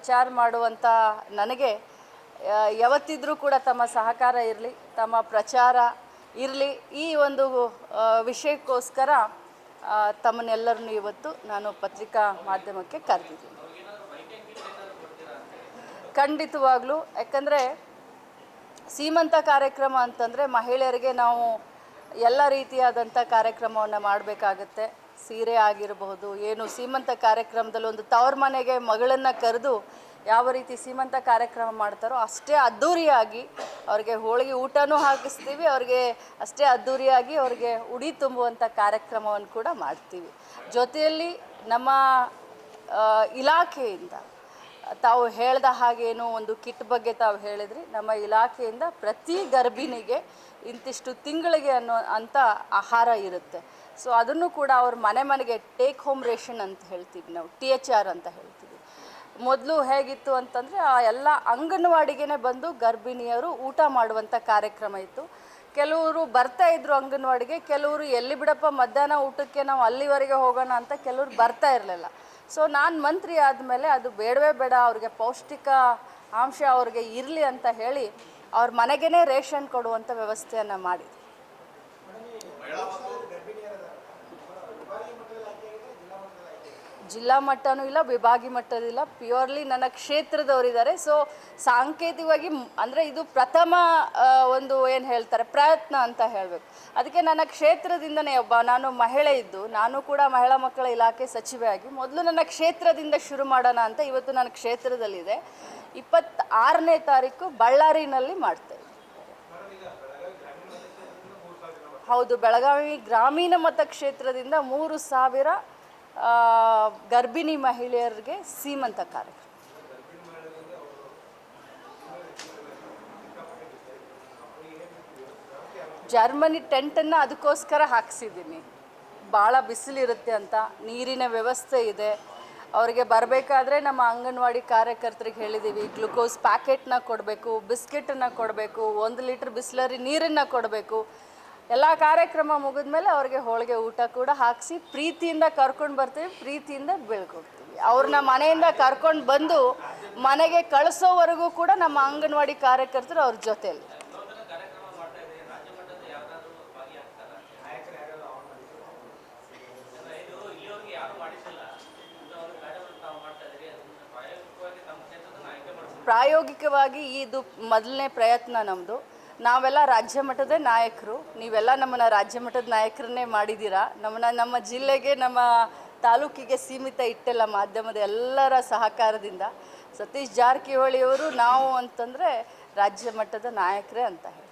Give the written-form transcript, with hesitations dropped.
ಪ್ರಚಾರ ಮಾಡುವಂಥ ನನಗೆ ಯಾವತ್ತಿದ್ರೂ ಕೂಡ ತಮ್ಮ ಸಹಕಾರ ಇರಲಿ, ತಮ್ಮ ಪ್ರಚಾರ ಇರಲಿ, ಈ ಒಂದು ವಿಷಯಕ್ಕೋಸ್ಕರ ತಮ್ಮನ್ನೆಲ್ಲರನ್ನು ಇವತ್ತು ನಾನು ಪತ್ರಿಕಾ ಮಾಧ್ಯಮಕ್ಕೆ ಕರೆದಿದ್ದೀನಿ. ಖಂಡಿತವಾಗ್ಲೂ, ಯಾಕಂದರೆ ಸೀಮಂತ ಕಾರ್ಯಕ್ರಮ ಅಂತಂದರೆ ಮಹಿಳೆಯರಿಗೆ ನಾವು ಎಲ್ಲ ರೀತಿಯಾದಂಥ ಕಾರ್ಯಕ್ರಮವನ್ನು ಮಾಡಬೇಕಾಗತ್ತೆ. ಸೀರೆ ಆಗಿರಬಹುದು, ಏನು ಸೀಮಂತ ಕಾರ್ಯಕ್ರಮದಲ್ಲಿ ಒಂದು ತವ್ರ ಮನೆಗೆ ಮಗಳನ್ನು ಕರೆದು ಯಾವ ರೀತಿ ಸೀಮಂತ ಕಾರ್ಯಕ್ರಮ ಮಾಡ್ತಾರೋ ಅಷ್ಟೇ ಅದ್ಧೂರಿಯಾಗಿ ಅವ್ರಿಗೆ ಹೋಳಿಗೆ ಊಟನೂ ಹಾಕಿಸ್ತೀವಿ, ಅವ್ರಿಗೆ ಅಷ್ಟೇ ಅದ್ಧೂರಿಯಾಗಿ ಅವ್ರಿಗೆ ಉಡಿ ತುಂಬುವಂಥ ಕಾರ್ಯಕ್ರಮವನ್ನು ಕೂಡ ಮಾಡ್ತೀವಿ. ಜೊತೆಯಲ್ಲಿ ನಮ್ಮ ಇಲಾಖೆಯಿಂದ ತಾವು ಹೇಳ್ದ ಹಾಗೇನು ಒಂದು ಕಿಟ್ ಬಗ್ಗೆ ತಾವು ಹೇಳಿದ್ರಿ, ನಮ್ಮ ಇಲಾಖೆಯಿಂದ ಪ್ರತಿ ಗರ್ಭಿಣಿಗೆ ಇಂತಿಷ್ಟು ತಿಂಗಳಿಗೆ ಅಂತ ಆಹಾರ ಇರುತ್ತೆ. ಸೊ ಅದನ್ನು ಕೂಡ ಅವ್ರ ಮನೆಗೆ ಟೇಕ್ ಹೋಮ್ ರೇಷನ್ ಅಂತ ಹೇಳ್ತೀವಿ ನಾವು, THR ಅಂತ ಹೇಳ್ತೀವಿ. ಮೊದಲು ಹೇಗಿತ್ತು ಅಂತಂದರೆ ಆ ಎಲ್ಲ ಅಂಗನವಾಡಿಗೆ ಬಂದು ಗರ್ಭಿಣಿಯರು ಊಟ ಮಾಡುವಂಥ ಕಾರ್ಯಕ್ರಮ ಇತ್ತು. ಕೆಲವರು ಬರ್ತಾಯಿದ್ರು ಅಂಗನವಾಡಿಗೆ, ಕೆಲವರು ಎಲ್ಲಿ ಬಿಡಪ್ಪ ಮಧ್ಯಾಹ್ನ ಊಟಕ್ಕೆ ನಾವು ಅಲ್ಲಿವರೆಗೆ ಹೋಗೋಣ ಅಂತ ಕೆಲವರು ಬರ್ತಾ ಇರಲಿಲ್ಲ. ಸೊ ನಾನು ಮಂತ್ರಿ ಆದಮೇಲೆ ಅದು ಬೇಡವೇ ಬೇಡ, ಅವ್ರಿಗೆ ಪೌಷ್ಟಿಕ ಅಂಶ ಅವ್ರಿಗೆ ಇರಲಿ ಅಂತ ಹೇಳಿ ಅವ್ರ ಮನೆಗೇ ರೇಷನ್ ಕೊಡುವಂಥ ವ್ಯವಸ್ಥೆಯನ್ನು ಮಾಡಿದ್ವಿ. ಜಿಲ್ಲಾ ಮಟ್ಟನೂ ಇಲ್ಲ, ವಿಭಾಗೀಯ ಮಟ್ಟದಿಲ್ಲ, ಪ್ಯೂರ್ಲಿ ನನ್ನ ಕ್ಷೇತ್ರದವರಿದ್ದಾರೆ. ಸೊ ಸಾಂಕೇತಿಕವಾಗಿ ಅಂದರೆ ಇದು ಪ್ರಥಮ ಒಂದು ಏನು ಹೇಳ್ತಾರೆ ಪ್ರಯತ್ನ ಅಂತ ಹೇಳಬೇಕು. ಅದಕ್ಕೆ ನನ್ನ ಕ್ಷೇತ್ರದಿಂದನೇ ನಾನು ಮಹಿಳೆ ಇದ್ದು, ನಾನು ಕೂಡ ಮಹಿಳಾ ಮಕ್ಕಳ ಇಲಾಖೆ ಸಚಿವೆಯಾಗಿ ಮೊದಲು ನನ್ನ ಕ್ಷೇತ್ರದಿಂದ ಶುರು ಮಾಡೋಣ ಅಂತ ಇವತ್ತು ನನ್ನ ಕ್ಷೇತ್ರದಲ್ಲಿದೆ. 26ನೇ ತಾರೀಕು ಬಳ್ಳಾರಿನಲ್ಲಿ ಮಾಡ್ತೇವೆ. ಹೌದು, ಬೆಳಗಾವಿ ಗ್ರಾಮೀಣ ಮತಕ್ಷೇತ್ರದಿಂದ 3,000 ಗರ್ಭಿಣಿ ಮಹಿಳೆಯರಿಗೆ ಸೀಮಂತ ಕಾರ್ಯಕ್ರಮ. ಜರ್ಮನಿ ಟೆಂಟನ್ನು ಅದಕ್ಕೋಸ್ಕರ ಹಾಕ್ಸಿದ್ದೀನಿ. ಭಾಳ ಬಿಸಿಲಿರುತ್ತೆ ಅಂತ, ನೀರಿನ ವ್ಯವಸ್ಥೆ ಇದೆ. ಅವರಿಗೆ ಬರಬೇಕಾದ್ರೆ ನಮ್ಮ ಅಂಗನವಾಡಿ ಕಾರ್ಯಕರ್ತರಿಗೆ ಹೇಳಿದ್ದೀವಿ, ಗ್ಲುಕೋಸ್ ಪ್ಯಾಕೆಟ್ನ ಕೊಡಬೇಕು, ಬಿಸ್ಕೆಟನ್ನು ಕೊಡಬೇಕು, 1 ಲೀಟ್ರ್ ಬಿಸ್ಲರಿ ನೀರನ್ನು ಕೊಡಬೇಕು. ಎಲ್ಲ ಕಾರ್ಯಕ್ರಮ ಮುಗಿದ ಮೇಲೆ ಅವ್ರಿಗೆ ಹೋಳಿಗೆ ಊಟ ಕೂಡ ಹಾಕಿಸಿ ಪ್ರೀತಿಯಿಂದ ಕರ್ಕೊಂಡು ಬರ್ತೀವಿ, ಪ್ರೀತಿಯಿಂದ ಬೆಳ್ಕೊಡ್ತೀವಿ. ಅವ್ರನ್ನ ಮನೆಯಿಂದ ಕರ್ಕೊಂಡು ಬಂದು ಮನೆಗೆ ಕಳಿಸೋವರೆಗೂ ಕೂಡ ನಮ್ಮ ಅಂಗನವಾಡಿ ಕಾರ್ಯಕರ್ತರು ಅವ್ರ ಜೊತೆಯಲ್ಲಿ. ಪ್ರಾಯೋಗಿಕವಾಗಿ ಇದು ಮೊದಲನೇ ಪ್ರಯತ್ನ ನಮ್ಮದು. ನಾವೆಲ್ಲ ರಾಜ್ಯ ಮಟ್ಟದ ನಾಯಕರು, ನೀವೆಲ್ಲ ನಮ್ಮನ್ನು ರಾಜ್ಯ ಮಟ್ಟದ ನಾಯಕರನ್ನೇ ಮಾಡಿದ್ದೀರಾ. ನಮ್ಮ ಜಿಲ್ಲೆಗೆ, ನಮ್ಮ ತಾಲೂಕಿಗೆ ಸೀಮಿತ ಇಟ್ಟೆಲ್ಲ ಮಾಧ್ಯಮದ ಎಲ್ಲರ ಸಹಕಾರದಿಂದ. ಸತೀಶ್ ಜಾರಕಿಹೊಳಿಯವರು ನಾವು ಅಂತಂದರೆ ರಾಜ್ಯ ಮಟ್ಟದ ನಾಯಕರೇ ಅಂತ ಹೇಳಿ.